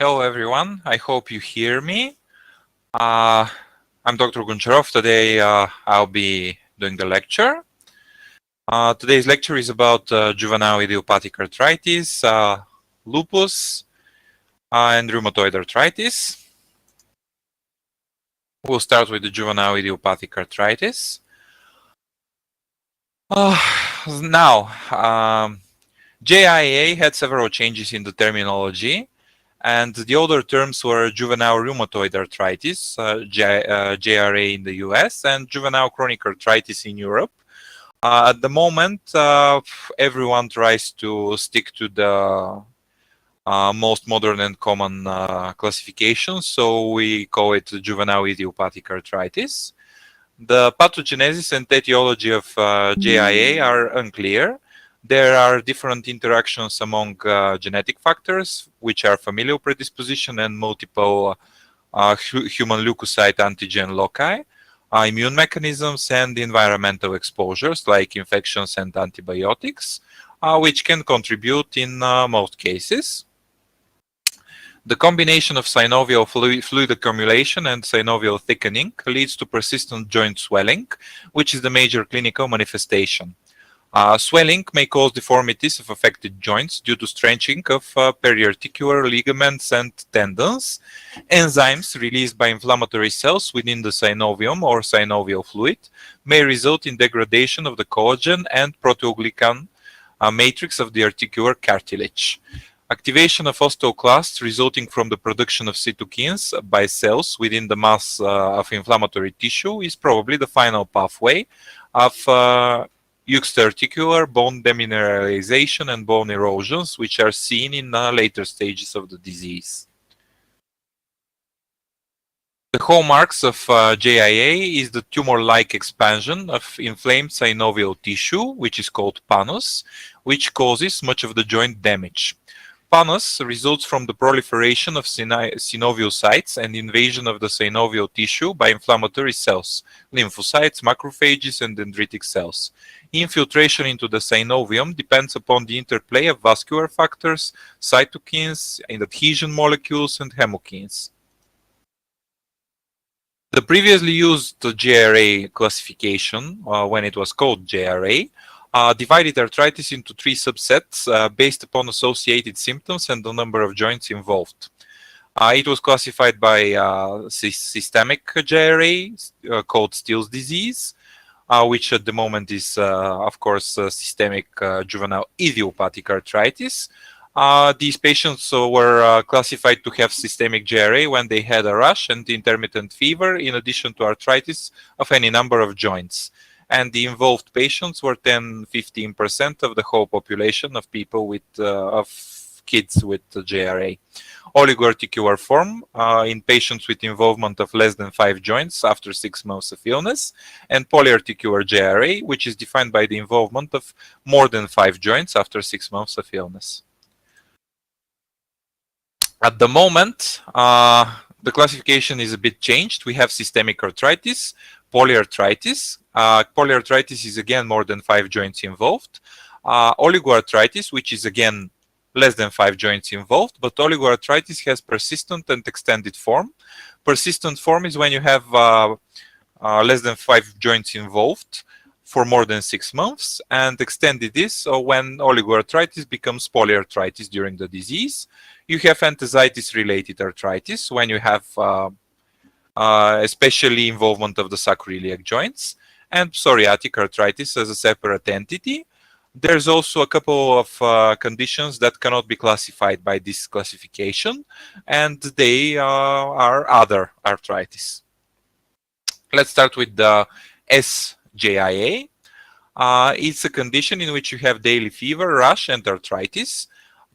Hello everyone, I hope you hear me. I'm Dr. Goncharov. Today I'll be doing the lecture. Today's lecture is about juvenile idiopathic arthritis, lupus, and rheumatoid arthritis. We'll start with the juvenile idiopathic arthritis. JIA had several changes in the terminology. And the older terms were juvenile rheumatoid arthritis, JRA in the US, and juvenile chronic arthritis in Europe. At the moment, everyone tries to stick to the most modern and common classification, so we call it juvenile idiopathic arthritis. The pathogenesis and etiology of JIA are unclear. There are different interactions among genetic factors, which are familial predisposition and multiple human leukocyte antigen loci, immune mechanisms, and environmental exposures like infections and antibiotics, which can contribute in most cases. The combination of synovial fluid accumulation and synovial thickening leads to persistent joint swelling, which is the major clinical manifestation. Swelling may cause deformities of affected joints due to stretching of periarticular ligaments and tendons. Enzymes released by inflammatory cells within the synovium or synovial fluid may result in degradation of the collagen and proteoglycan matrix of the articular cartilage. Activation of osteoclasts resulting from the production of cytokines by cells within the mass of inflammatory tissue is probably the final pathway of juxtaarticular bone demineralization and bone erosions, which are seen in later stages of the disease. The hallmarks of JIA is the tumor-like expansion of inflamed synovial tissue, which is called pannus, which causes much of the joint damage. Pannus results from the proliferation of synoviocytes and invasion of the synovial tissue by inflammatory cells, lymphocytes, macrophages, and dendritic cells. Infiltration into the synovium depends upon the interplay of vascular factors, cytokines, and adhesion molecules, and chemokines. The previously used JRA classification, when it was called JRA, divided arthritis into three subsets based upon associated symptoms and the number of joints involved. It was classified by systemic JRA called Still's disease, which at the moment is, of course, systemic juvenile idiopathic arthritis. These patients were classified to have systemic JRA when they had a rash and intermittent fever, in addition to arthritis of any number of joints. And the involved patients were 10–15% of the whole population of people with of kids with JRA. Oligoarticular form in patients with involvement of less than 5 joints after 6 months of illness, and polyarticular JRA, which is defined by the involvement of more than 5 joints after 6 months of illness. At the moment, the classification is a bit changed. We have systemic arthritis, polyarthritis. Polyarthritis is again more than 5 joints involved. Oligoarthritis, which is again less than 5 joints involved, but oligoarthritis has persistent and extended form. Persistent form is when you have less than 5 joints involved for more than 6 months, and extended is when oligoarthritis becomes polyarthritis during the disease. You have enthesitis-related arthritis when you have especially involvement of the sacroiliac joints, and psoriatic arthritis as a separate entity. There's also a couple of conditions that cannot be classified by this classification, and they are other arthritis. Let's start with the SJIA. It's a condition in which you have daily fever, rash, and arthritis.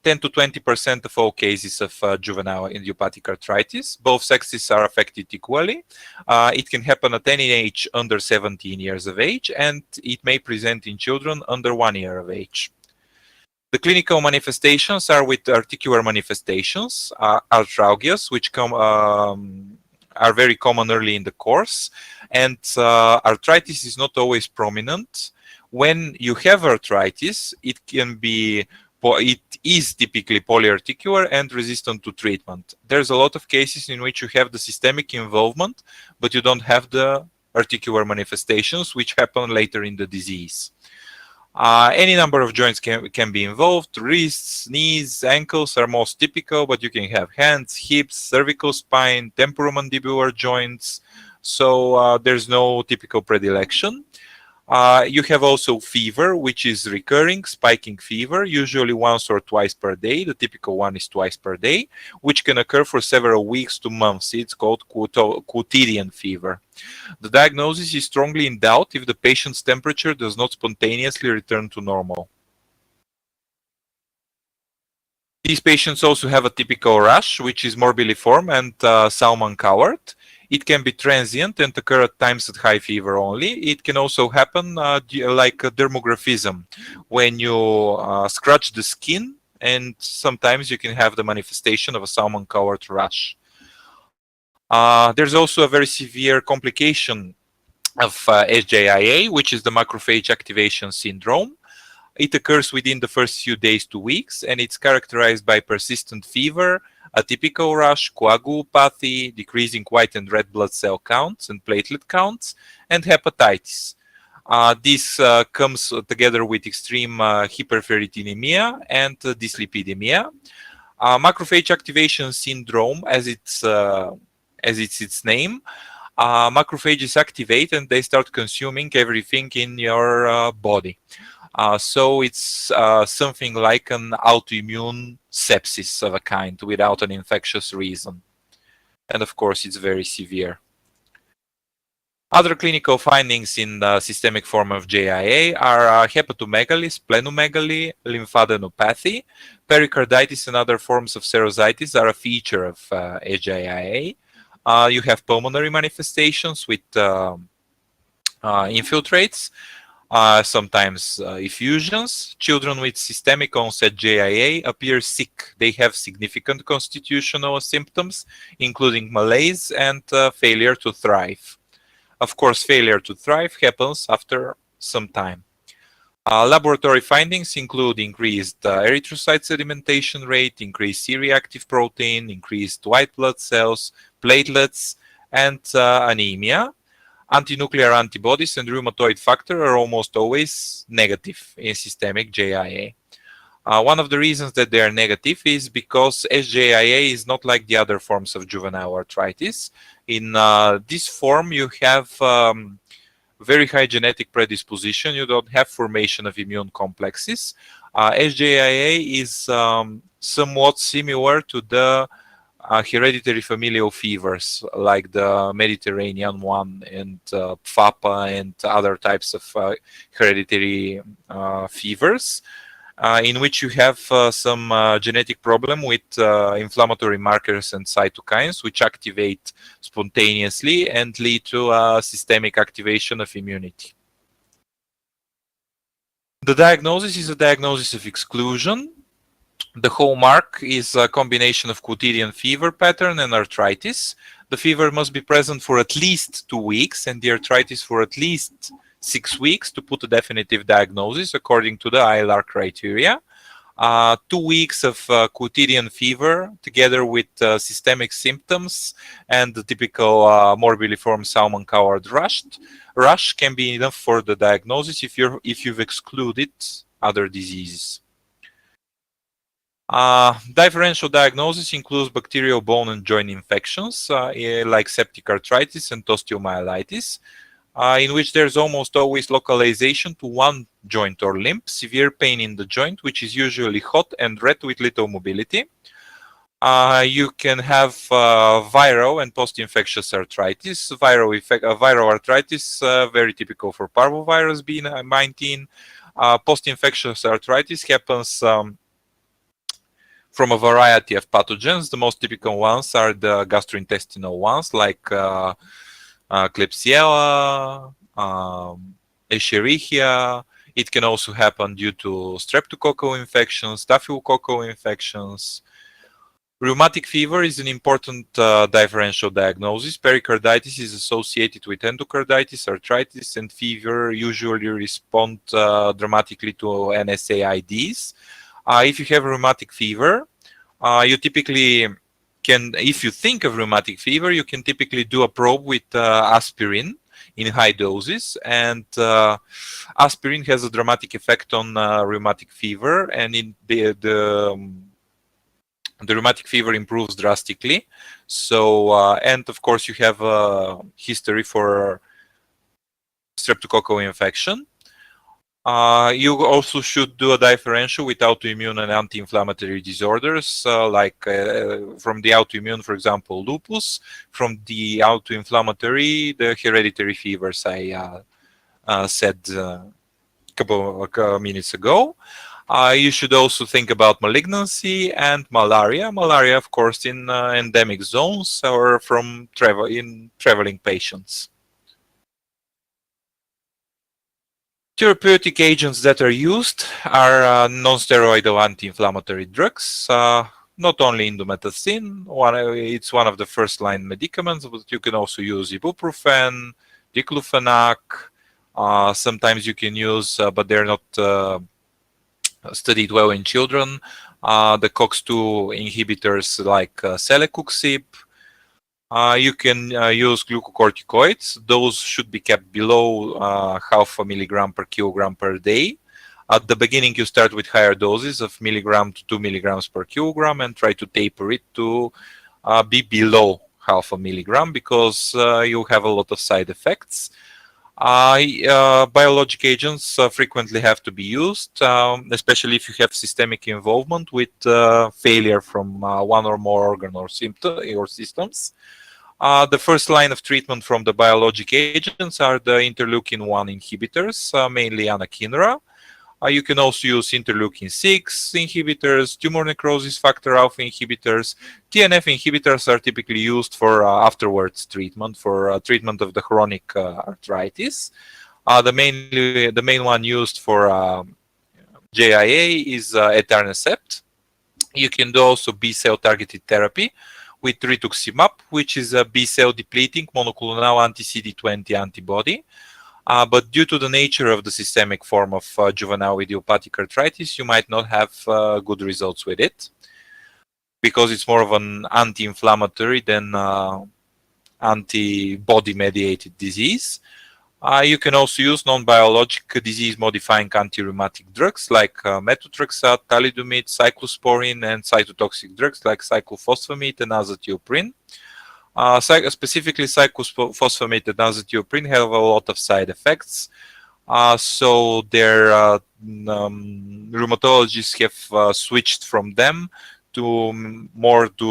10–20% of all cases of juvenile idiopathic arthritis. Both sexes are affected equally. It can happen at any age under 17 years of age, and it may present in children under 1 year of age. The clinical manifestations are with articular manifestations, arthralgias, which are very common early in the course, and arthritis is not always prominent. When you have arthritis, it is typically polyarticular and resistant to treatment. There's a lot of cases in which you have the systemic involvement, but you don't have the articular manifestations, which happen later in the disease. Any number of joints can be involved. Wrists, knees, ankles are most typical, but you can have hands, hips, cervical spine, temporomandibular joints. So there's no typical predilection. You have also fever, which is recurring, spiking fever, usually once or twice per day. The typical one is twice per day, which can occur for several weeks to months. It's called quotidian fever. The diagnosis is strongly in doubt if the patient's temperature does not spontaneously return to normal. These patients also have a typical rash, which is morbilliform and salmon-colored. It can be transient and occur at times at high fever only. It can also happen like a dermographism, when you scratch the skin, and sometimes you can have the manifestation of a salmon-colored rash. There's also a very severe complication of SJIA, which is the macrophage activation syndrome. It occurs within the first few days to weeks, and it's characterized by persistent fever, atypical rash, coagulopathy, decreasing white and red blood cell counts and platelet counts, and hepatitis. This comes together with extreme hyperferritinemia and dyslipidemia. Macrophage activation syndrome, as it's its name, macrophages activate and they start consuming everything in your body. So it's something like an autoimmune sepsis of a kind without an infectious reason. And of course, it's very severe. Other clinical findings in the systemic form of JIA are hepatomegaly, splenomegaly, lymphadenopathy. Pericarditis and other forms of serositis are a feature of SJIA. You have pulmonary manifestations with infiltrates. Sometimes effusions. Children with systemic onset JIA appear sick. They have significant constitutional symptoms, including malaise and failure to thrive. Of course, failure to thrive happens after some time. Laboratory findings include increased erythrocyte sedimentation rate, increased C-reactive protein, increased white blood cells, platelets, and anemia. Antinuclear antibodies and rheumatoid factor are almost always negative in systemic JIA. One of the reasons that they are negative is because SJIA is not like the other forms of juvenile arthritis. In this form, you have very high genetic predisposition. You don't have formation of immune complexes. SJIA is somewhat similar to the hereditary familial fevers like the Mediterranean one and FAPA and other types of hereditary fevers, in which you have some genetic problem with inflammatory markers and cytokines which activate spontaneously and lead to systemic activation of immunity. The diagnosis is a diagnosis of exclusion. The hallmark is a combination of quotidian fever pattern and arthritis. The fever must be present for at least 2 weeks and the arthritis for at least 6 weeks to put a definitive diagnosis according to the ILR criteria. 2 weeks of quotidian fever together with systemic symptoms and the typical morbilliform salmon-colored rash can be enough for the diagnosis if you've excluded other diseases. Differential diagnosis includes bacterial bone and joint infections like septic arthritis and osteomyelitis, in which there's almost always localization to one joint or limb, severe pain in the joint, which is usually hot and red with little mobility. You can have viral and post-infectious arthritis. Viral arthritis, very typical for parvovirus B19. Post-infectious arthritis happens from a variety of pathogens. The most typical ones are the gastrointestinal ones like Klebsiella, Escherichia. It can also happen due to streptococcal infections, staphylococcal infections. Rheumatic fever is an important differential diagnosis. Pericarditis is associated with endocarditis, arthritis, and fever usually respond dramatically to NSAIDs. If you have rheumatic fever, you typically can, if you think of rheumatic fever, you can typically do a probe with aspirin in high doses, and aspirin has a dramatic effect on rheumatic fever, and in the rheumatic fever improves drastically. So, and of course, you have a history for streptococcal infection. You also should do a differential with autoimmune and anti-inflammatory disorders, from the autoimmune, for example, lupus, from the autoinflammatory, the hereditary fevers I said a couple of minutes ago. You should also think about malignancy and malaria. Malaria, of course, in endemic zones or from traveling patients. Therapeutic agents that are used are non-steroidal anti-inflammatory drugs. Not only indomethacin, it's one of the first-line medicaments, but you can also use ibuprofen, diclofenac. Sometimes you can use, but they're not studied well in children, the COX-2 inhibitors like celecoxib. You can use glucocorticoids. Those should be kept below half a milligram per kilogram per day. At the beginning, you start with higher doses of milligram to 2 milligrams per kilogram and try to taper it to be below half a milligram, because you have a lot of side effects. Biologic agents frequently have to be used, especially if you have systemic involvement with failure from one or more organ or systems. The first line of treatment from the biologic agents are the interleukin-1 inhibitors, mainly anakinra. You can also use interleukin-6 inhibitors, tumor necrosis factor alpha inhibitors. TNF inhibitors are typically used for afterwards treatment, for treatment of the chronic arthritis. The main one used for JIA is etanercept. You can do also B-cell targeted therapy with rituximab, which is a B-cell depleting monoclonal anti-CD20 antibody. But due to the nature of the systemic form of juvenile idiopathic arthritis, you might not have good results with it, because it's more of an anti-inflammatory than antibody-mediated disease. You can also use non-biologic disease-modifying anti-rheumatic drugs like methotrexate, thalidomide, cyclosporin, and cytotoxic drugs like cyclophosphamide and azathioprine. Specifically, cyclophosphamide and azathioprine have a lot of side effects. So their rheumatologists have switched from them to more to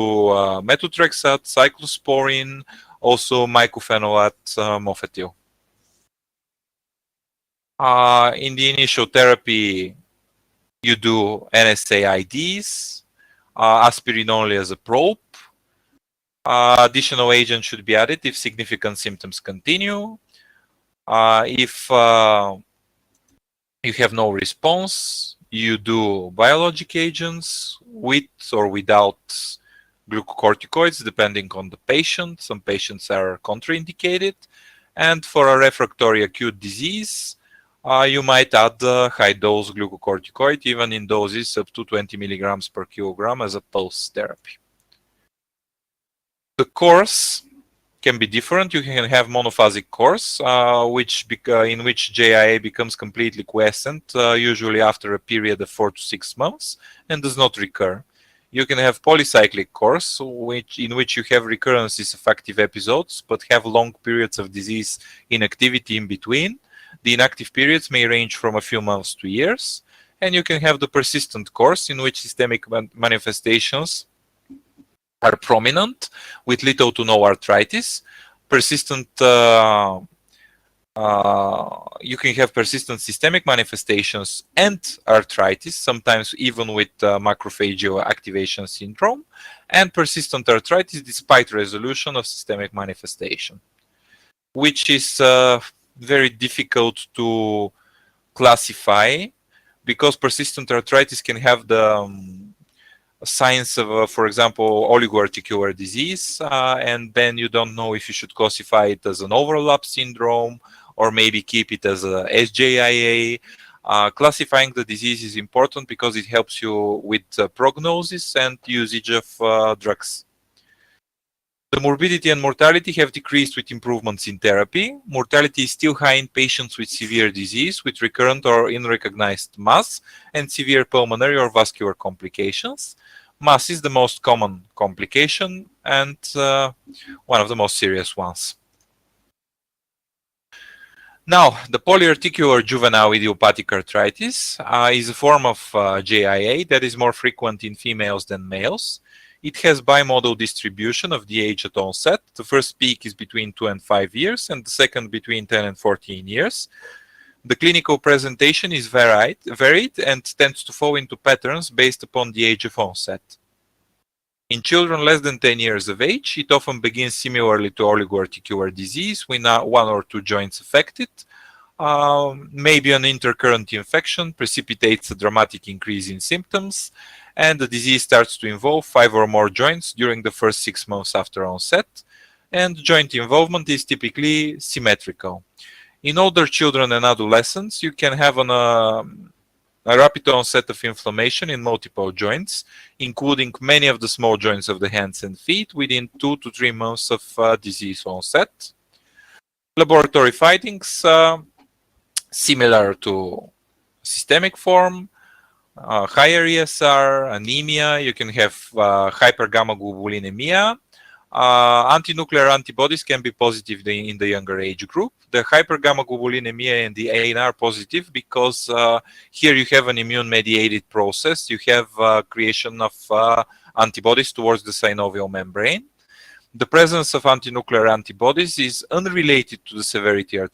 methotrexate, cyclosporin, also mycophenolate mofetil. In the initial therapy, you do NSAIDs, aspirin only as a probe. Additional agents should be added if significant symptoms continue. If you have no response, you do biologic agents with or without glucocorticoids, depending on the patient. Some patients are contraindicated. And for a refractory acute disease, you might add high-dose glucocorticoid, even in doses up to 20 milligrams per kilogram as a post therapy. The course can be different. You can have monophasic course, in which JIA becomes completely quiescent, usually after a period of 4 to 6 months, and does not recur. You can have polycyclic course, in which you have recurrences of active episodes, but have long periods of disease inactivity in between. The inactive periods may range from a few months to years. And you can have the persistent course, in which systemic manifestations are prominent with little to no arthritis. Persistent, you can have persistent systemic manifestations and arthritis, sometimes even with macrophage activation syndrome, and persistent arthritis despite resolution of systemic manifestation, which is very difficult to classify, because persistent arthritis can have the signs of, for example, oligoarticular disease, and then you don't know if you should classify it as an overlap syndrome or maybe keep it as a SJIA. Classifying the disease is important because it helps you with prognosis and usage of drugs. The morbidity and mortality have decreased with improvements in therapy. Mortality is still high in patients with severe disease, with recurrent or unrecognized mass, and severe pulmonary or vascular complications. Mass is the most common complication and one of the most serious ones. Now, the polyarticular juvenile idiopathic arthritis is a form of JIA that is more frequent in females than males. It has bimodal distribution of the age at onset. The first peak is between 2 and 5 years, and the second between 10 and 14 years. The clinical presentation is varied and tends to fall into patterns based upon the age of onset. In children less than 10 years of age, it often begins similarly to oligoarticular disease with 1 or 2 joints affected. Maybe an intercurrent infection precipitates a dramatic increase in symptoms, and the disease starts to involve 5 or more joints during the first 6 months after onset, and joint involvement is typically symmetrical. In older children and adolescents, you can have a rapid onset of inflammation in multiple joints, including many of the small joints of the hands and feet within 2 to 3 months of disease onset. Laboratory findings similar to systemic form, higher ESR, anemia, you can have hypergammaglobulinemia. Anti-nuclear antibodies can be positive in the younger age group. The hypergammaglobulinemia and the ANR positive because here you have an immune-mediated process. You have creation of antibodies towards the synovial membrane. The presence of anti-nuclear antibodies is unrelated to the severity of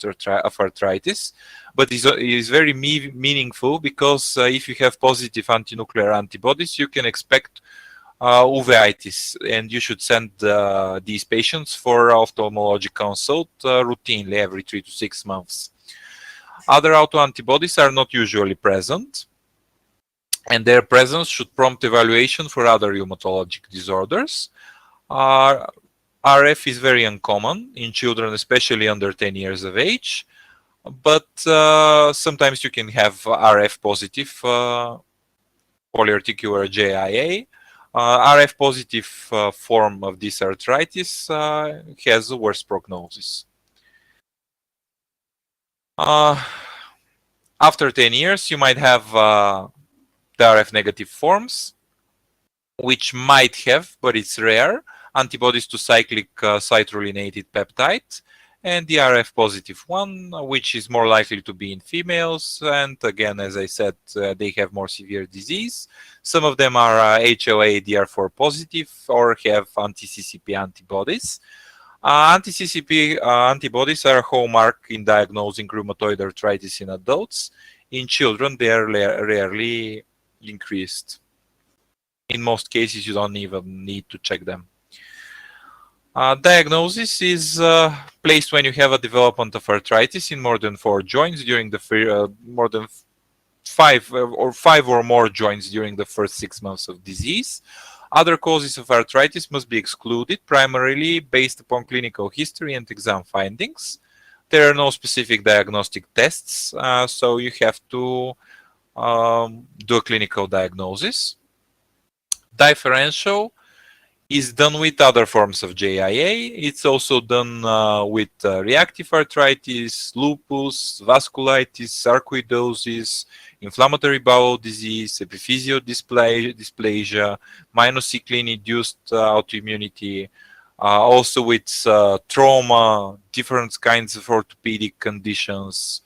arthritis, but is very meaningful because if you have positive anti-nuclear antibodies, you can expect uveitis, and you should send these patients for ophthalmologic consult routinely every 3 to 6 months. Other autoantibodies are not usually present, and their presence should prompt evaluation for other rheumatologic disorders. RF is very uncommon in children, especially under 10 years of age, but sometimes you can have RF positive polyarticular JIA. RF positive form of this arthritis has a worse prognosis. After 10 years, you might have the RF negative forms, which might have, but it's rare, antibodies to cyclic citrullineated peptide, and the RF positive one, which is more likely to be in females. And again, as I said, they have more severe disease. Some of them are HLA-DR4 positive or have anti-CCP antibodies. Anti-CCP antibodies are a hallmark in diagnosing rheumatoid arthritis in adults. In children, they are rarely increased. In most cases, you don't even need to check them. Diagnosis is placed when you have a development of arthritis in more than 4 joints during the more than 5 or more joints during the first 6 months of disease. Other causes of arthritis must be excluded, primarily based upon clinical history and exam findings. There are no specific diagnostic tests, so you have to do a clinical diagnosis. Differential is done with other forms of JIA. It's also done with reactive arthritis, lupus, vasculitis, sarcoidosis, inflammatory bowel disease, epiphyseal dysplasia, minocycline-induced autoimmunity, also with trauma, different kinds of orthopedic conditions.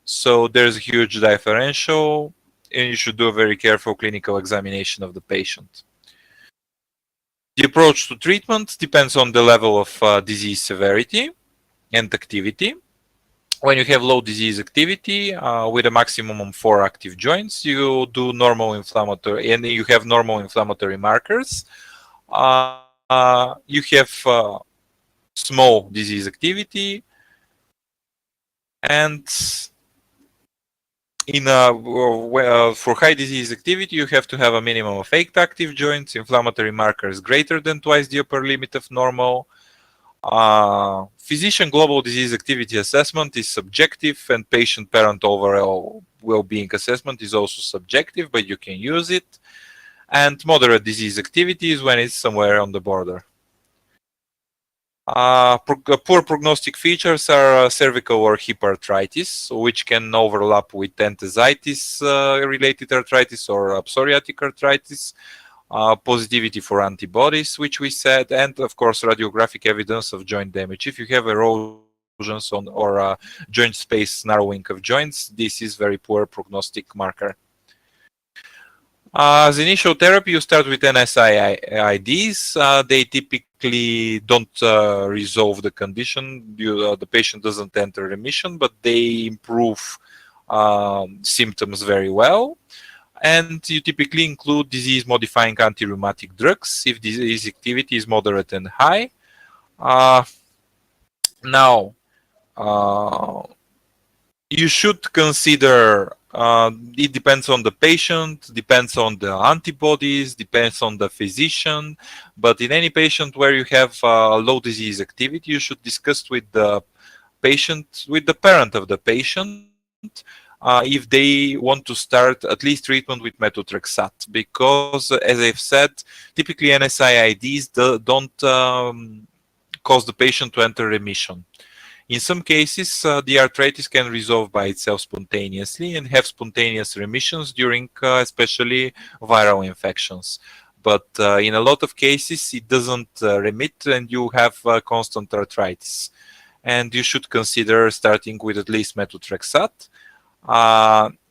So there's a huge differential, and you should do a very careful clinical examination of the patient. The approach to treatment depends on the level of disease severity and activity. When you have low disease activity with a maximum of 4 active joints, you do normal inflammatory, and you have normal inflammatory markers. You have small disease activity, and for high disease activity, you have to have a minimum of 8 active joints, inflammatory markers greater than twice the upper limit of normal. Physician global disease activity assessment is subjective, and patient-parent overall well-being assessment is also subjective, but you can use it. And moderate disease activity is when it's somewhere on the border. Poor prognostic features are cervical or hip arthritis, which can overlap with enthesitis related arthritis or psoriatic arthritis. Positivity for antibodies, which we said, and of course radiographic evidence of joint damage. If you have erosions on or joint space narrowing of joints, this is very poor prognostic marker. As initial therapy, you start with NSAIDs. They typically don't resolve the condition. The patient doesn't enter remission, but they improve symptoms very well. And you typically include disease-modifying anti-rheumatic drugs if disease activity is moderate and high. Now, you should consider, it depends on the patient, depends on the antibodies, depends on the physician, but in any patient where you have low disease activity, you should discuss with the patient, with the parent of the patient, if they want to start at least treatment with methotrexate, because as I've said, typically NSAIDs don't cause the patient to enter remission. In some cases, the arthritis can resolve by itself spontaneously and have spontaneous remissions during especially viral infections. But in a lot of cases, it doesn't remit and you have constant arthritis. And you should consider starting with at least methotrexate.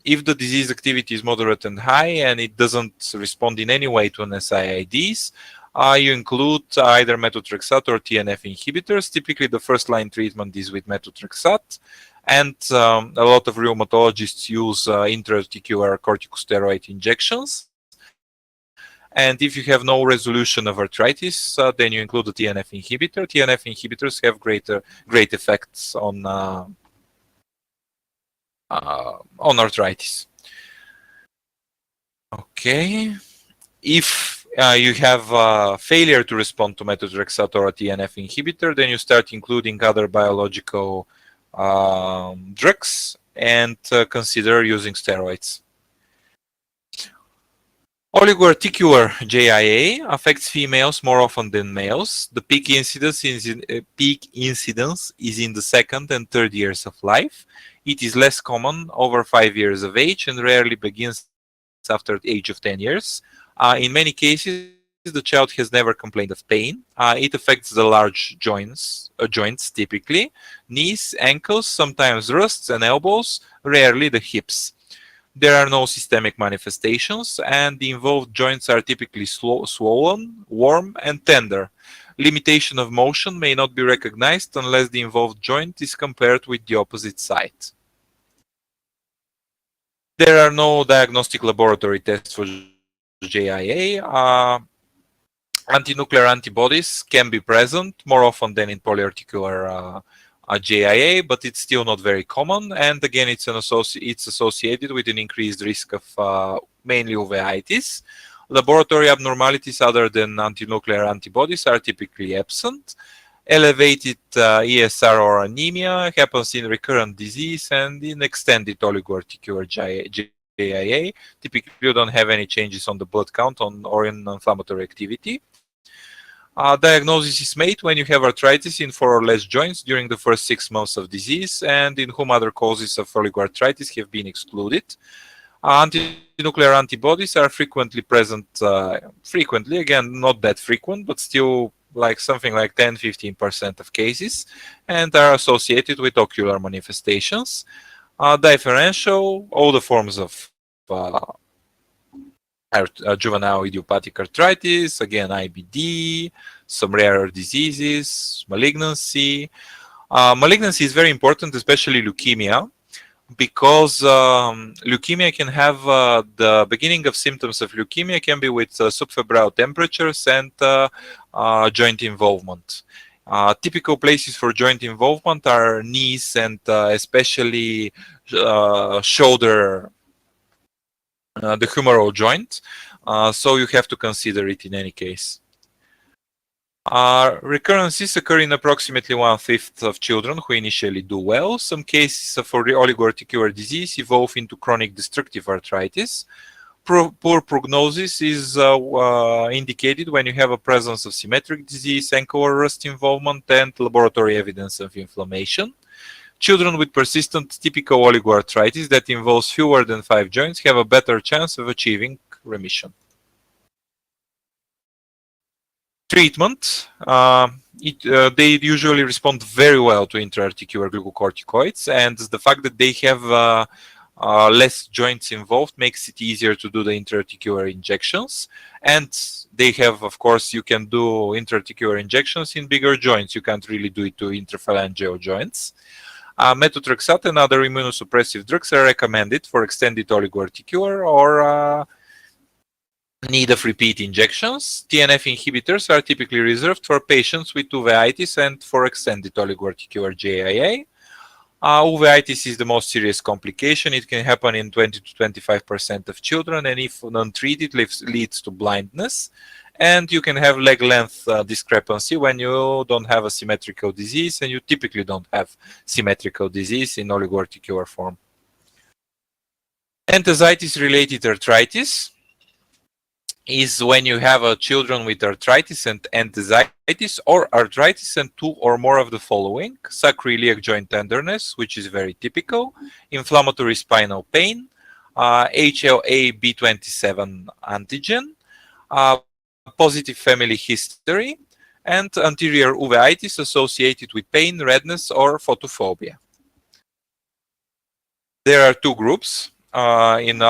If the disease activity is moderate and high and it doesn't respond in any way to NSAIDs, you include either methotrexate or TNF inhibitors. Typically, the first-line treatment is with methotrexate, and a lot of rheumatologists use intra-articular corticosteroid injections. And if you have no resolution of arthritis, then you include the TNF inhibitor. TNF inhibitors have great effects on arthritis. Okay, if you have failure to respond to methotrexate or a TNF inhibitor, then you start including other biological drugs and consider using steroids. Oligoarticular JIA affects females more often than males. The peak incidence is in the second and third years of life. It is less common over 5 years of age and rarely begins after the age of 10 years. In many cases, the child has never complained of pain. It affects the large joints typically, knees, ankles, sometimes wrists and elbows, rarely the hips. There are no systemic manifestations, and the involved joints are typically swollen, warm, and tender. Limitation of motion may not be recognized unless the involved joint is compared with the opposite side. There are no diagnostic laboratory tests for JIA. Antinuclear antibodies can be present more often than in polyarticular JIA, but it's still not very common. And again, it's associated with an increased risk of mainly uveitis. Laboratory abnormalities other than antinuclear antibodies are typically absent. Elevated ESR or anemia happens in recurrent disease and in extended oligoarticular JIA. Typically, you don't have any changes on the blood count or in inflammatory activity. Diagnosis is made when you have arthritis in 4 or less joints during the first 6 months of disease and in whom other causes of oligoarthritis have been excluded. Antinuclear antibodies are frequently present, again, not that frequent, but still like something like 10-15% of cases, and are associated with ocular manifestations. Differential, all the forms of juvenile idiopathic arthritis, again IBD, some rarer diseases, malignancy. Malignancy is very important, especially leukemia, because leukemia can have the beginning of symptoms of leukemia can be with subfebrile temperatures and joint involvement. Typical places for joint involvement are knees and especially shoulder, the humeral joint. So you have to consider it in any case. Recurrences occur in approximately 1/5 of children who initially do well. Some cases of oligoarticular disease evolve into chronic destructive arthritis. Poor prognosis is indicated when you have a presence of symmetric disease, ankle or rust involvement, and laboratory evidence of inflammation. Children with persistent typical oligoarthritis that involves fewer than 5 joints have a better chance of achieving remission. Treatment. They usually respond very well to intra-articular glucocorticoids, and the fact that they have less joints involved makes it easier to do the intra-articular injections. And they have, of course, you can do intra-articular injections in bigger joints. You can't really do it to intraphalangeal joints. Methotrexate and other immunosuppressive drugs are recommended for extended oligoarticular or need of repeat injections. TNF inhibitors are typically reserved for patients with uveitis and for extended oligoarticular JIA. Uveitis is the most serious complication. It can happen in 20 to 25% of children, and if untreated, leads to blindness. And you can have leg length discrepancy when you don't have a symmetrical disease, and you typically don't have symmetrical disease in oligoarticular form. Enthesitis-related arthritis is when you have children with arthritis and enthesitis, or arthritis and 2 or more of the following: sacroiliac joint tenderness, which is very typical, inflammatory spinal pain, HLA-B27 antigen, positive family history, and anterior uveitis associated with pain, redness, or photophobia. There are 2 groups. In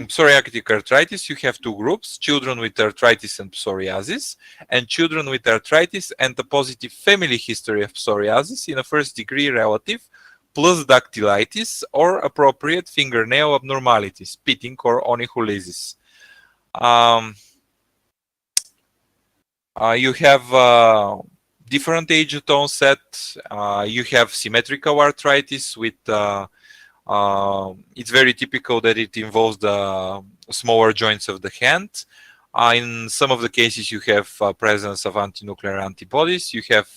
psoriatic arthritis, you have 2 groups: children with arthritis and psoriasis, and children with arthritis and a positive family history of psoriasis in a first-degree relative, plus dactylitis or appropriate fingernail abnormalities, pitting or onychulisis. You have different age at onset. You have symmetrical arthritis with it's very typical that it involves the smaller joints of the hand. In some of the cases, you have presence of antinuclear antibodies. You have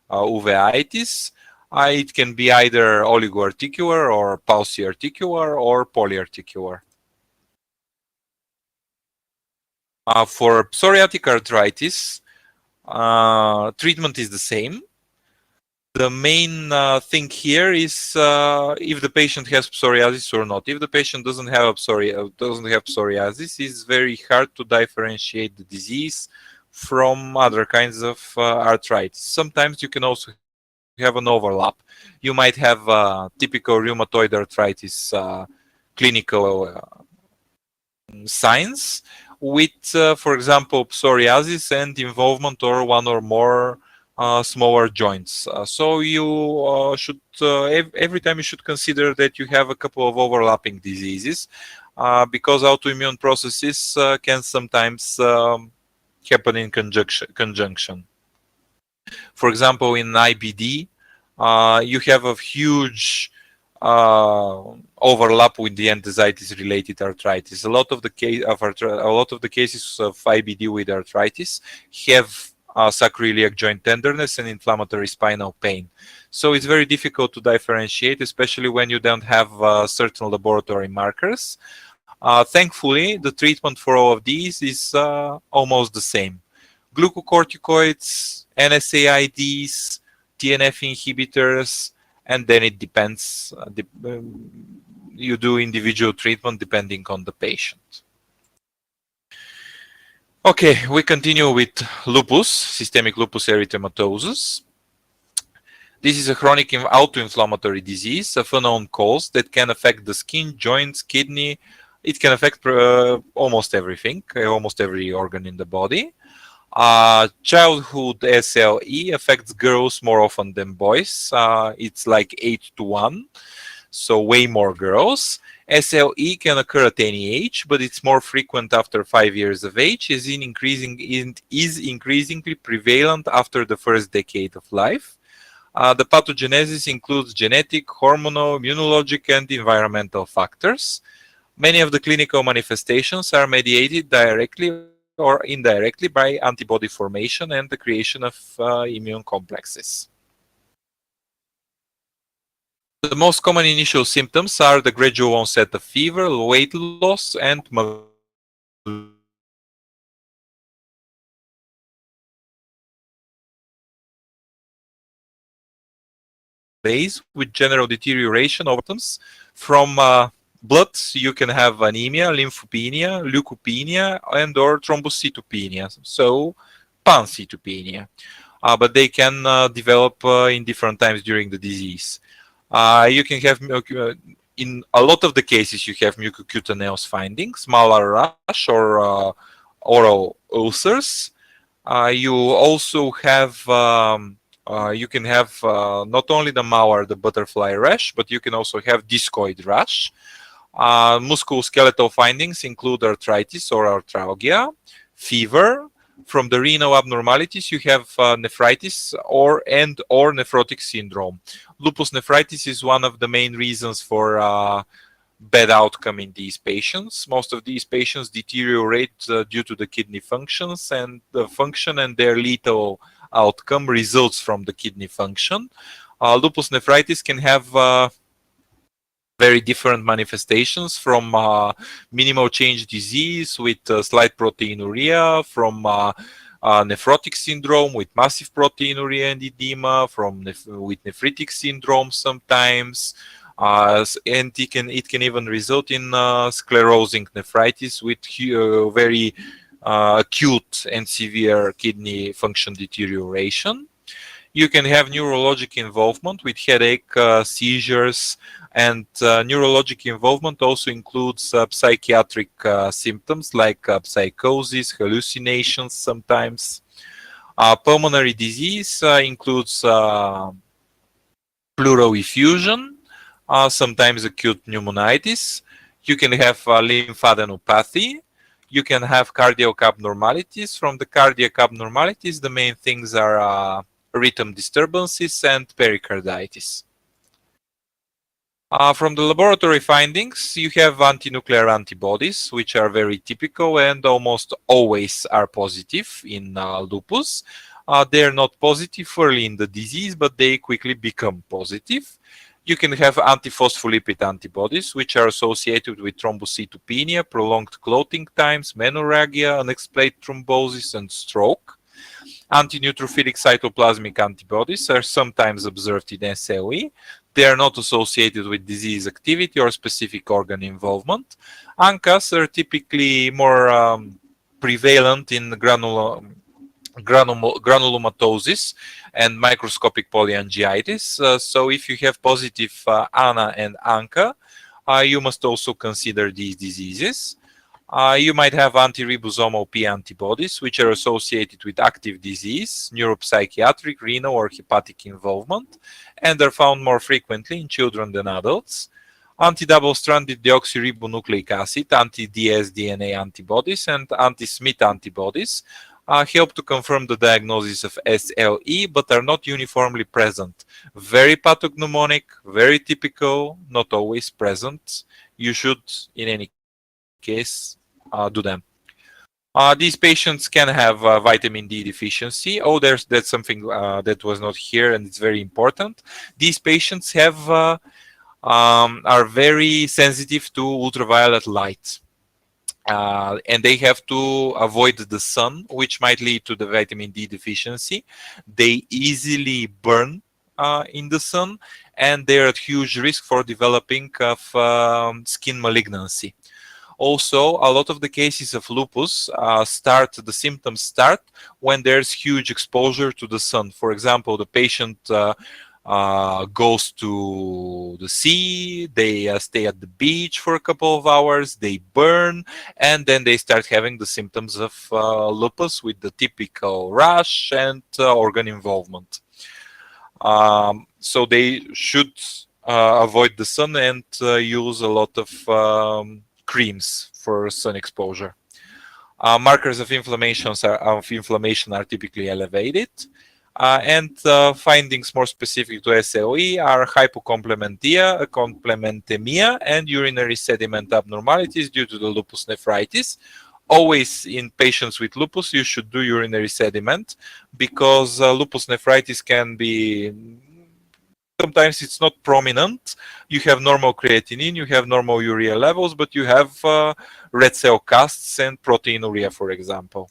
uveitis. It can be either oligoarticular or pauciarticular or polyarticular. For psoriatic arthritis, treatment is the same. The main thing here is if the patient has psoriasis or not. If the patient doesn't have psoriasis, it's very hard to differentiate the disease from other kinds of arthritis. Sometimes you can also have an overlap. You might have typical rheumatoid arthritis clinical signs with, for example, psoriasis and involvement or one or more smaller joints. So you should every time you should consider that you have a couple of overlapping diseases because autoimmune processes can sometimes happen in conjunction. For example, in IBD, you have a huge overlap with the enthesitis-related arthritis. A lot of the cases of IBD with arthritis have sacroiliac joint tenderness and inflammatory spinal pain. So it's very difficult to differentiate, especially when you don't have certain laboratory markers. Thankfully, the treatment for all of these is almost the same. Glucocorticoids, NSAIDs, TNF inhibitors, and then it depends. You do individual treatment depending on the patient. Okay, we continue with lupus, systemic lupus erythematosus. This is a chronic autoinflammatory disease of unknown cause that can affect the skin, joints, kidney. It can affect almost everything, almost every organ in the body. Childhood SLE affects girls more often than boys. It's like 8-1, so way more girls. SLE can occur at any age, but it's more frequent after 5 years of age, is increasingly prevalent after the first decade of life. The pathogenesis includes genetic, hormonal, immunologic, and environmental factors. Many of the clinical manifestations are mediated directly or indirectly by antibody formation and the creation of immune complexes. The most common initial symptoms are the gradual onset of fever, weight loss, and days with general deterioration of symptoms. From blood, you can have anemia, lymphopenia, leukopenia, and or thrombocytopenia, so pancytopenia. But they can develop in different times during the disease. You can have, in a lot of the cases, you have mucocutaneous findings, malar rash, or oral ulcers. You also have, you can have not only the malar, the butterfly rash, but you can also have discoid rash. Musculoskeletal findings include arthritis or arthralgia, fever. From the renal abnormalities, you have nephritis or nephrotic syndrome. Lupus nephritis is one of the main reasons for bad outcome in these patients. Most of these patients deteriorate due to the kidney functions, and the function and their lethal outcome results from the kidney function. Lupus nephritis can have very different manifestations, from minimal change disease with slight proteinuria, from nephrotic syndrome with massive proteinuria and edema, with nephritic syndrome sometimes, and it can even result in sclerosing nephritis with very acute and severe kidney function deterioration. You can have neurologic involvement with headache, seizures, and neurologic involvement also includes psychiatric symptoms like psychosis, hallucinations sometimes. Pulmonary disease includes pleural effusion, sometimes acute pneumonitis. You can have lymphadenopathy. You can have cardiac abnormalities. From the cardiac abnormalities, the main things are rhythm disturbances and pericarditis. From the laboratory findings, you have antinuclear antibodies, which are very typical and almost always are positive in lupus. They are not positive early in the disease, but they quickly become positive. You can have antiphospholipid antibodies, which are associated with thrombocytopenia, prolonged clotting times, menorrhagia, unexplained thrombosis, and stroke. Antineutrophilic cytoplasmic antibodies are sometimes observed in SLE. They are not associated with disease activity or specific organ involvement. ANCAs are typically more prevalent in granulomatosis and microscopic polyangiitis. So if you have positive ANA and ANCA, you must also consider these diseases. You might have anti-ribosomal P antibodies, which are associated with active disease, neuropsychiatric, renal, or hepatic involvement, and are found more frequently in children than adults. Anti-double-stranded deoxyribonucleic acid, anti-dsDNA antibodies, and anti-SMIT antibodies help to confirm the diagnosis of SLE, but are not uniformly present. Very pathognomonic, very typical, not always present. You should, in any case, do them. These patients can have vitamin D deficiency. That's something that was not here, and it's very important. These patients are very sensitive to ultraviolet light. And they have to avoid the sun, which might lead to the vitamin D deficiency. They easily burn in the sun, and they're at huge risk for developing of skin malignancy. Also, a lot of the cases of lupus the symptoms start when there's huge exposure to the sun. For example, the patient goes to the sea, they stay at the beach for a couple of hours, they burn, and then they start having the symptoms of lupus with the typical rash and organ involvement. So they should avoid the sun and use a lot of creams for sun exposure. Markers of inflammation are typically elevated. And findings more specific to SLE are hypocomplementemia, and urinary sediment abnormalities due to the lupus nephritis. Always in patients with lupus, you should do urinary sediment, because lupus nephritis can be, sometimes it's not prominent. You have normal creatinine, you have normal urea levels, but you have red cell casts and proteinuria, for example.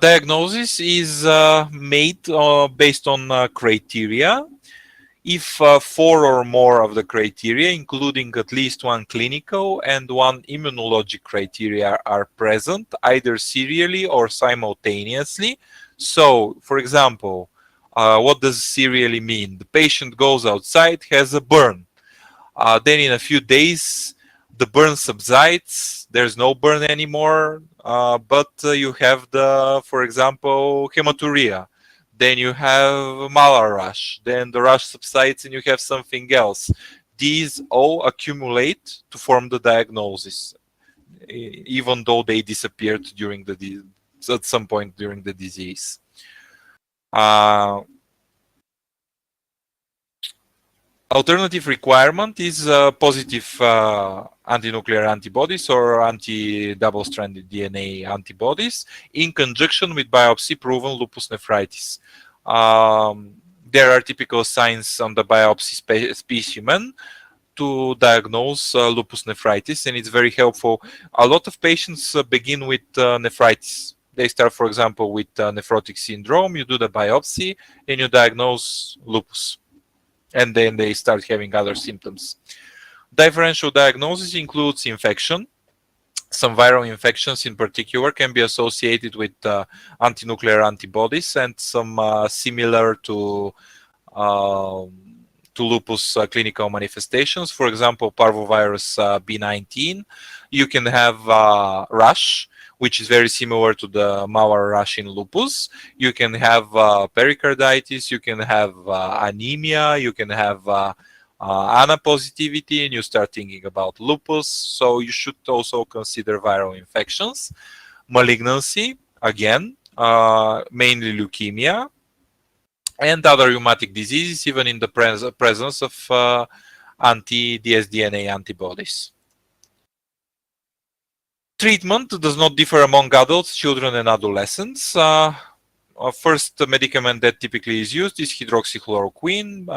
Diagnosis is made based on criteria. If 4 or more of the criteria, including at least one clinical and one immunologic criteria, are present, either serially or simultaneously. So, for example, what does serially mean? The patient goes outside, has a burn. Then in a few days, the burn subsides. There's no burn anymore, but you have the, for example, hematuria. Then you have malar rash. Then the rash subsides and you have something else. These all accumulate to form the diagnosis, even though they disappeared during the at some point during the disease. Alternative requirement is positive anti-nuclear antibodies or anti-double-stranded DNA antibodies in conjunction with biopsy-proven lupus nephritis. There are typical signs on the biopsy specimen to diagnose lupus nephritis, and it's very helpful. A lot of patients begin with nephritis. They start, for example, with nephrotic syndrome. You do the biopsy and you diagnose lupus, and then they start having other symptoms. Differential diagnosis includes infection. Some viral infections in particular can be associated with anti-nuclear antibodies, and some similar to lupus clinical manifestations. For example, parvovirus B19. You can have rash, which is very similar to the malar rash in lupus. You can have pericarditis, you can have anemia, you can have ANA positivity, and you start thinking about lupus. So you should also consider viral infections. Malignancy, again, mainly leukemia, and other rheumatic diseases, even in the presence of anti-dsDNA antibodies. Treatment does not differ among adults, children, and adolescents. First medicament that typically is used is hydroxychloroquine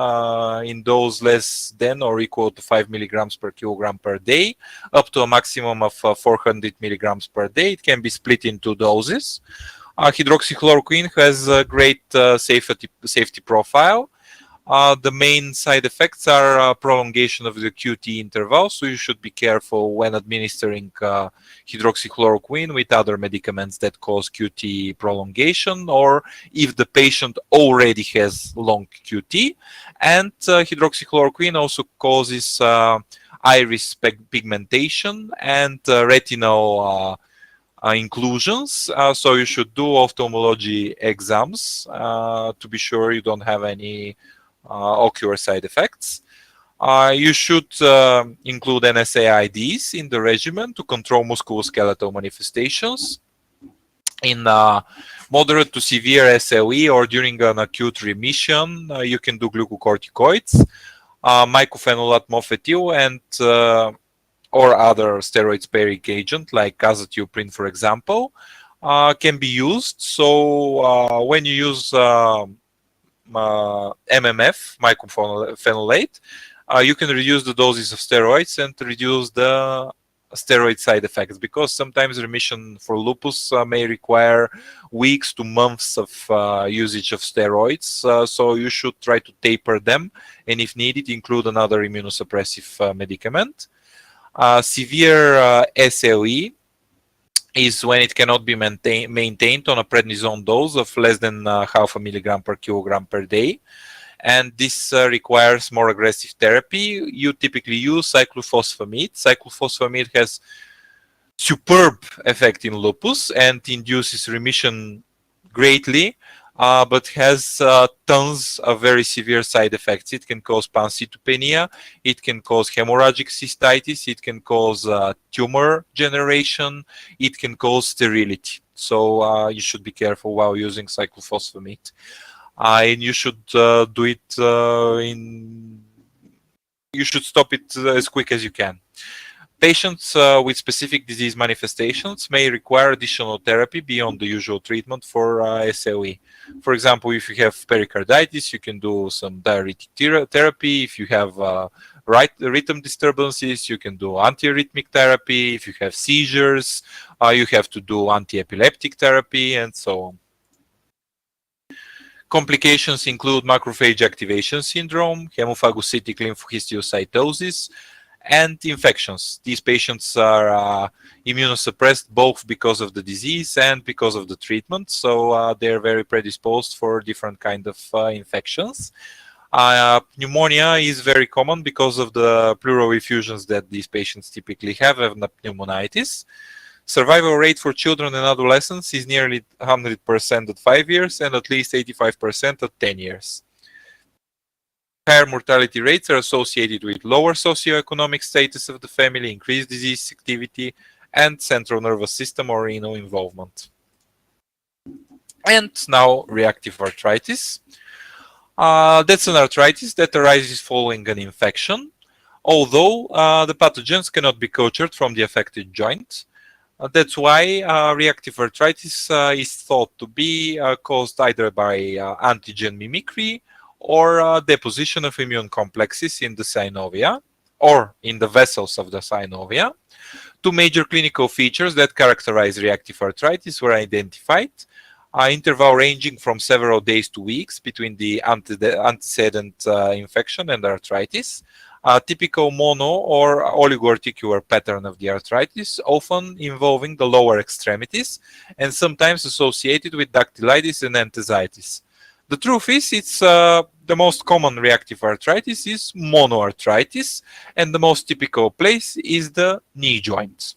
in dose less than or equal to 5 milligrams per kilogram per day, up to a maximum of 400 milligrams per day. It can be split into doses. Hydroxychloroquine has a great safety profile. The main side effects are prolongation of the QT interval, so you should be careful when administering hydroxychloroquine with other medicaments that cause QT prolongation, or if the patient already has long QT. And hydroxychloroquine also causes iris pigmentation and retinal inclusions, so you should do ophthalmology exams to be sure you don't have any ocular side effects. You should include NSAIDs in the regimen to control musculoskeletal manifestations. In moderate to severe SLE or during an acute remission, you can do glucocorticoids, mycophenolate mofetil, and or other steroid-sparing agent like azathioprine, for example, can be used. So when you use MMF, mycophenolate, you can reduce the doses of steroids and reduce the steroid side effects, because sometimes remission for lupus may require weeks to months of usage of steroids. So you should try to taper them, and if needed, include another immunosuppressive medicament. Severe SLE is when it cannot be maintained on a prednisone dose of less than half a milligram per kilogram per day. And this requires more aggressive therapy. You typically use cyclophosphamide. Cyclophosphamide has superb effect in lupus and induces remission greatly, but has tons of very severe side effects. It can cause pancytopenia, it can cause hemorrhagic cystitis, it can cause tumor generation, it can cause sterility. So you should be careful while using cyclophosphamide. And you should do it you should stop it as quick as you can. Patients with specific disease manifestations may require additional therapy beyond the usual treatment for SLE. For example, if you have pericarditis, you can do some diuretic therapy. If you have rhythm disturbances, you can do antiarrhythmic therapy. If you have seizures, you have to do anti-epileptic therapy, and so on. Complications include macrophage activation syndrome, hemophagocytic lymphohistiocytosis, and infections. These patients are immunosuppressed both because of the disease and because of the treatment, so they're very predisposed for different kind of infections. Pneumonia is very common because of the pleural effusions that these patients typically have and pneumonitis. Survival rate for children and adolescents is nearly 100% at 5 years and at least 85% at 10 years. Higher mortality rates are associated with lower socioeconomic status of the family, increased disease activity, and central nervous system or renal involvement. And now reactive arthritis. That's an arthritis that arises following an infection, although the pathogens cannot be cultured from the affected joint. That's why reactive arthritis is thought to be caused either by antigen mimicry or deposition of immune complexes in the synovia or in the vessels of the synovia. Two major clinical features that characterize reactive arthritis were identified. Interval ranging from several days to weeks between the antecedent infection and arthritis. A typical mono or oligoarticular pattern of the arthritis, often involving the lower extremities and sometimes associated with dactylitis and enthesitis. The truth is, it's the most common reactive arthritis is monoarthritis, and the most typical place is the knee joint.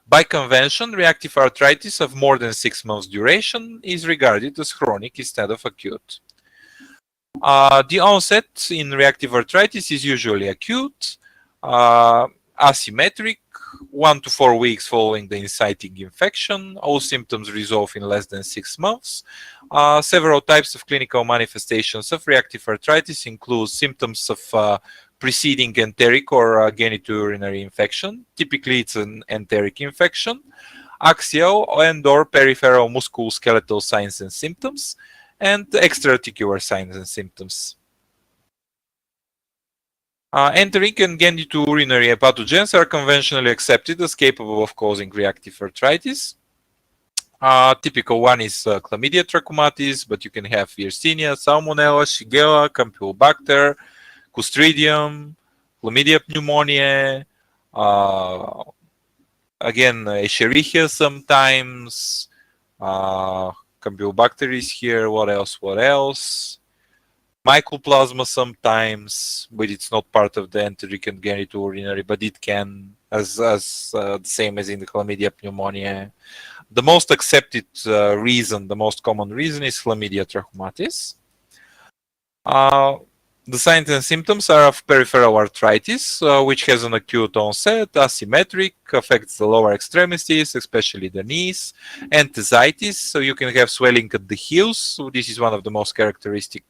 By convention, reactive arthritis of more than 6 months duration is regarded as chronic instead of acute. The onset in reactive arthritis is usually acute, asymmetric, 1 to 4 weeks following the inciting infection. All symptoms resolve in less than 6 months. Several types of clinical manifestations of reactive arthritis include symptoms of preceding enteric or genitourinary infection. Typically, it's an enteric infection. Axial and or peripheral musculoskeletal signs and symptoms, and extraarticular signs and symptoms. Enteric and genitourinary pathogens are conventionally accepted as capable of causing reactive arthritis. Typical one is chlamydia trachomatis, but you can have Yersinia, Salmonella, Shigella, Campylobacter, Clostridium, Chlamydia pneumoniae, again, Escherichia sometimes, Campylobacter is here, what else? Mycoplasma sometimes, but it's not part of the enteric and genitourinary, but it can, as the same as in the chlamydia pneumoniae. The most accepted reason, the most common reason is chlamydia trachomatis. The signs and symptoms are of peripheral arthritis, which has an acute onset, asymmetric, affects the lower extremities, especially the knees, enthesitis, so you can have swelling at the heels. So this is one of the most characteristic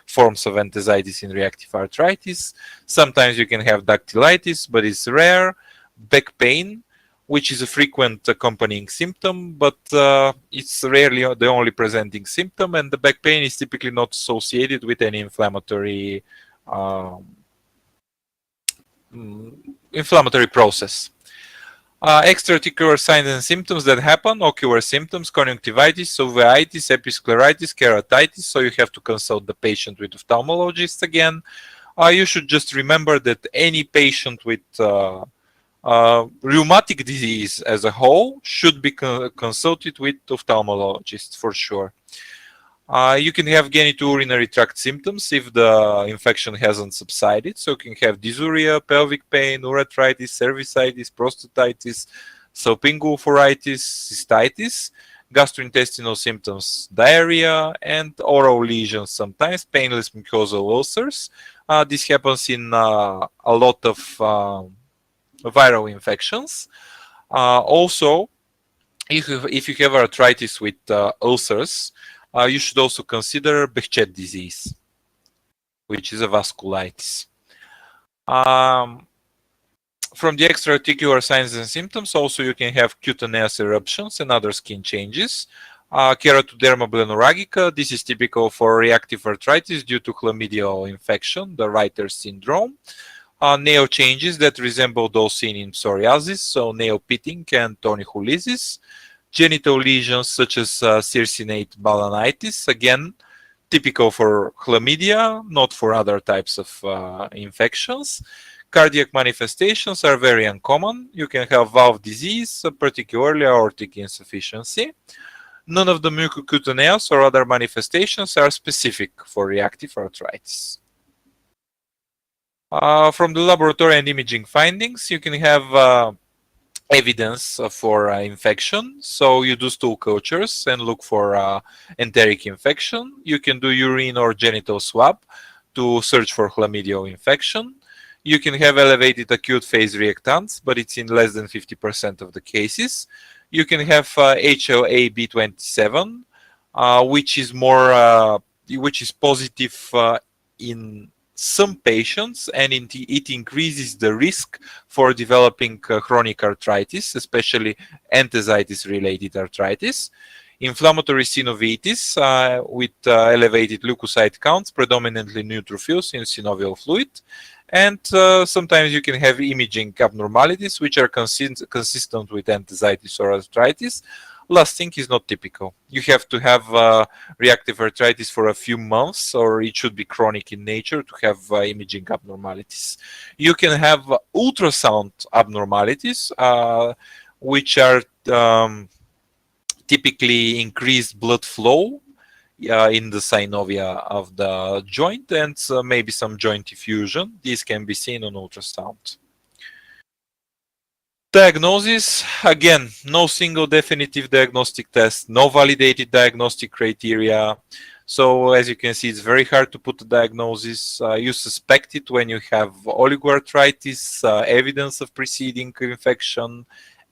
forms of enthesitis in reactive arthritis. Sometimes you can have dactylitis, but it's rare. Back pain, which is a frequent accompanying symptom, but it's rarely the only presenting symptom, and the back pain is typically not associated with any inflammatory process. Extraarticular signs and symptoms that happen, ocular symptoms, conjunctivitis, uveitis, episcleritis, keratitis, so you have to consult the patient with ophthalmologist again. You should just remember that any patient with rheumatic disease as a whole should be consulted with ophthalmologist for sure. You can have genitourinary tract symptoms if the infection hasn't subsided. So you can have dysuria, pelvic pain, urethritis, cervicitis, prostatitis, salpingo-phoritis, cystitis, gastrointestinal symptoms, diarrhea, and oral lesions, sometimes painless mucosal ulcers. This happens in a lot of viral infections. Also, if you have arthritis with ulcers, you should also consider Behçet disease, which is a vasculitis. From the extra-articular signs and symptoms, also you can have cutaneous eruptions and other skin changes. Keratoderma blenurhagica, this is typical for reactive arthritis due to chlamydial infection, the Reiter syndrome. Nail changes that resemble those seen in psoriasis, so nail pitting and tonychulisis. Genital lesions such as circinate balanitis, again, typical for chlamydia, not for other types of infections. Cardiac manifestations are very uncommon. You can have valve disease, particularly aortic insufficiency. None of the mucocutaneous or other manifestations are specific for reactive arthritis. From the laboratory and imaging findings, you can have evidence for infection. So you do stool cultures and look for enteric infection. You can do urine or genital swab to search for chlamydial infection. You can have elevated acute phase reactants, but it's in less than 50% of the cases. You can have HLA-B27, which is positive in some patients, and it increases the risk for developing chronic arthritis, especially enthesitis-related arthritis. Inflammatory synovitis with elevated leukocyte counts, predominantly neutrophils in synovial fluid. And sometimes you can have imaging abnormalities which are consistent with enthesitis or arthritis. Last thing is not typical. You have to have reactive arthritis for a few months, or it should be chronic in nature to have imaging abnormalities. You can have ultrasound abnormalities, which are typically increased blood flow in the synovia of the joint, and maybe some joint effusion. These can be seen on ultrasound. Diagnosis, again, no single definitive diagnostic test, no validated diagnostic criteria. So as you can see, it's very hard to put a diagnosis. You suspect it when you have oligoarthritis, evidence of preceding infection,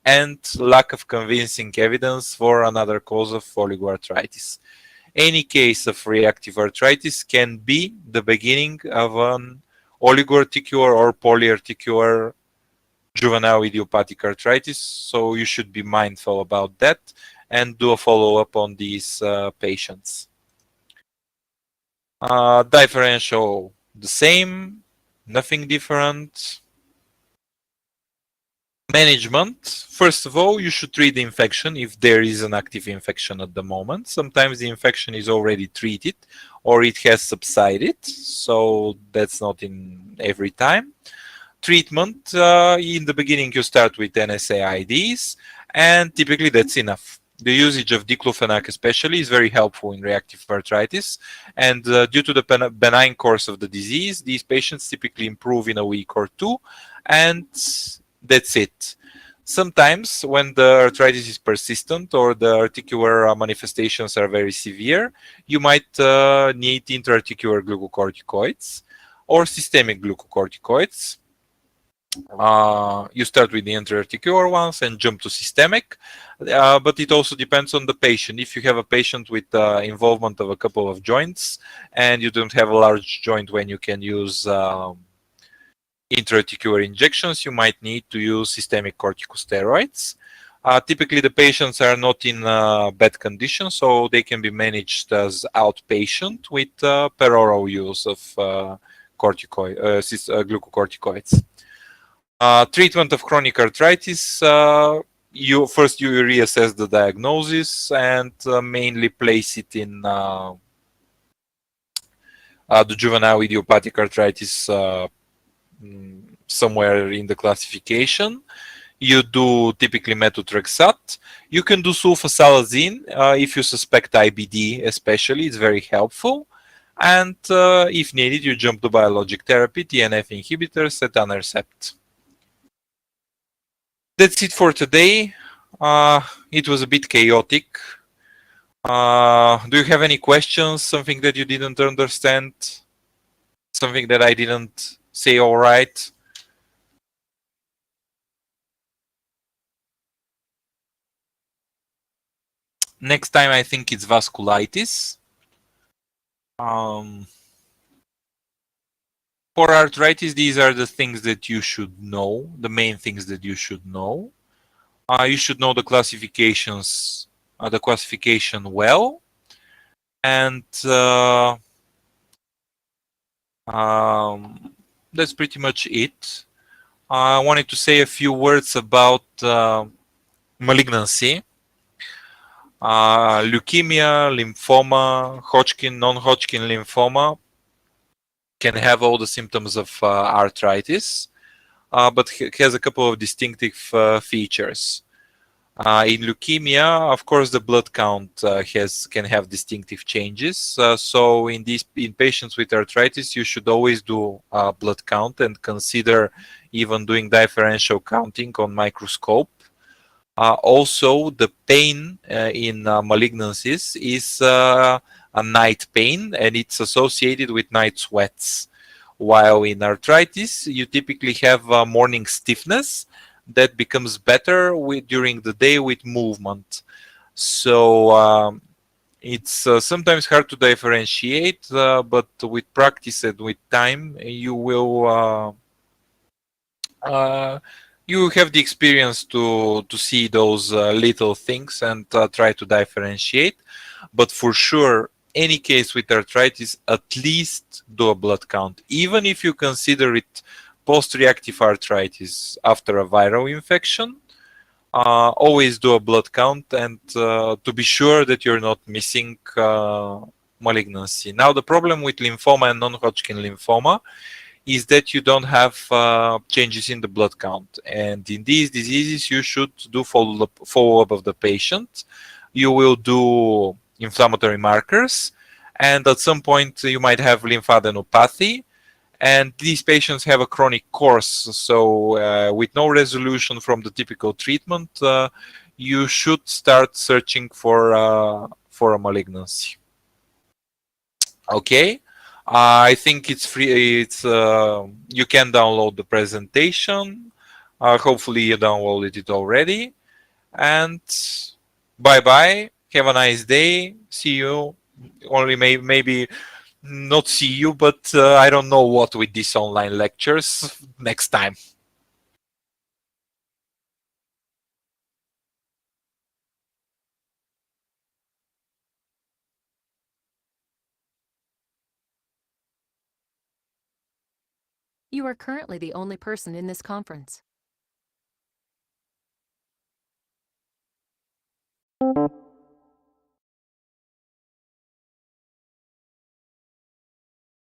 and lack of convincing evidence for another cause of oligoarthritis. Any case of reactive arthritis can be the beginning of an oligoarticular or polyarticular juvenile idiopathic arthritis, so you should be mindful about that and do a follow-up on these patients. Differential, the same, nothing different. Management, first of all, you should treat the infection if there is an active infection at the moment. Sometimes the infection is already treated or it has subsided, so that's not in every time. Treatment, in the beginning you start with NSAIDs, and typically that's enough. The usage of diclofenac especially is very helpful in reactive arthritis, and due to the benign course of the disease, these patients typically improve in a week or two, and that's it. Sometimes when the arthritis is persistent or the articular manifestations are very severe, you might need intra-articular glucocorticoids or systemic glucocorticoids. You start with the intra-articular ones and jump to systemic, but it also depends on the patient. If you have a patient with involvement of a couple of joints and you don't have a large joint when you can use intra-articular injections, you might need to use systemic corticosteroids. Typically, the patients are not in bad condition, so they can be managed as outpatient with peroral use of glucocorticoids. Treatment of chronic arthritis, you reassess the diagnosis and mainly place it in the juvenile idiopathic arthritis somewhere in the classification. You do typically methotrexate. You can do sulfasalazine if you suspect IBD, especially. It's very helpful. And if needed, you jump to biologic therapy, TNF inhibitors, etanercept. That's it for today. It was a bit chaotic. Do you have any questions? Something that you didn't understand? Something that I didn't say all right? Next time, I think it's vasculitis. For arthritis, these are the things that you should know, the main things that you should know. You should know the classification well, and that's pretty much it. I wanted to say a few words about malignancy. Leukemia, lymphoma, Hodgkin, non-Hodgkin lymphoma can have all the symptoms of arthritis, but has a couple of distinctive features. In leukemia, of course, the blood count can have distinctive changes. So in patients with arthritis, you should always do blood count and consider even doing differential counting on microscope. Also, the pain in malignancies is a night pain, and it's associated with night sweats. While in arthritis, you typically have morning stiffness that becomes better during the day with movement. So it's sometimes hard to differentiate, but with practice and with time, you have the experience to see those little things and try to differentiate. But for sure, any case with arthritis, at least do a blood count, even if you consider it post-reactive arthritis after a viral infection. Always do a blood count and to be sure that you're not missing malignancy. Now, the problem with lymphoma and non-Hodgkin lymphoma is that you don't have changes in the blood count. And in these diseases, you should do follow-up of the patient. You will do inflammatory markers, and at some point you might have lymphadenopathy. And these patients have a chronic course. So with no resolution from the typical treatment, you should start searching for a malignancy. Okay. I think it's free. You can download the presentation. Hopefully you downloaded it already. And bye bye. Have a nice day. See you. Only maybe not see you, but I don't know what with these online lectures next time. You are currently the only person in this conference.